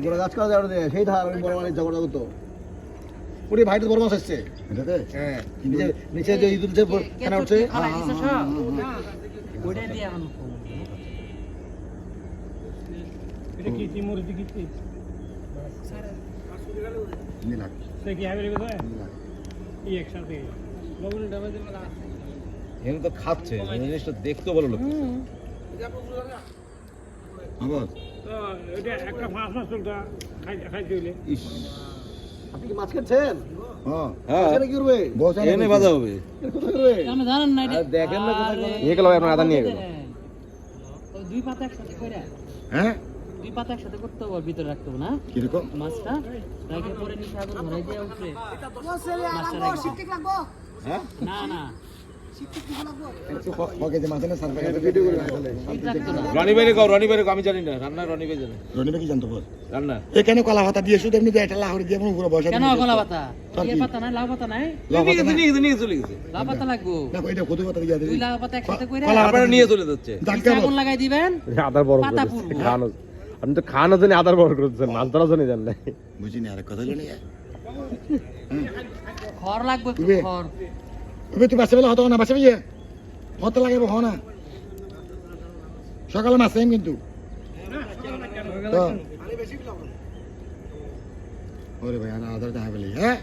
গোড়া গাছ করা যাবে সেই ধার ওই বড় মানের জগড়া তো পুরি ভাইটা বড় মাছ আসছে এটাতে হ্যাঁ নিচে যে ইঁদুর যে কেন উঠছে ওইটা দিয়ে আনো এটা কি তিমুর দিকে কি নীলা সে কি হবে রে এই একসাথে লবণ ডাবা দিয়ে এমনি তো খাচ্ছে জিনিসটা দেখতে ভালো লাগছে আবার তো এটা একটা মাছ চলটা খাইতে হইলে ইস আপনি কি মাছ খাচ্ছেন হ্যাঁ এখানে কি করবে এনে বাজা হবে কোথায় করবে আপনি জানেন না এটা দেখেন না কোথায় নিয়ে গেল আপনার আদা নিয়ে গেল ওই দুই পাতা একসাথে কইরা হ্যাঁ দুই পাতা একসাথে করতে হবে ভিতরে রাখতে হবে না কি রকম মাছটা রাখে পরে নিচে আগুন ধরাই দিয়ে উপরে হ্যাঁ না না ওকে যে মাছ না সার্ভে করে ভিডিও করে আসলে রনি ভাই আমি জানি না রান্না রনি ভাই জানে রনি ভাই কি জানতো বল রান্না এখানে কলা পাতা দিয়ে শুধু এমনি একটা লাহড়ি দিয়ে পুরো বসা কেন কলা পাতা এই পাতা নাই লাউ পাতা নাই নিয়ে চলে গেছে লাউ পাতা লাগবো না এটা কত পাতা দিয়ে দুই দিবি লাউ পাতা একসাথে কইরা আপনারা নিয়ে চলে যাচ্ছে নিচে আগুন লাগাই দিবেন আদার বড় পাতা করেছে পুরো। খানো আপনি তো খানোর জন্য আদার বড় করেছেন মাছ ধরার জন্য জান নাই বুঝিনি আর কথা জানি খড় লাগবে দিবে। খড় ওবে তুই বাসে বেলা হতো না বাসে বিয়ে হতে লাগে হ না সকালে মাছ সেম কিন্তু তো ওরে ভাই আনা আদার দেখা পেলি হ্যাঁ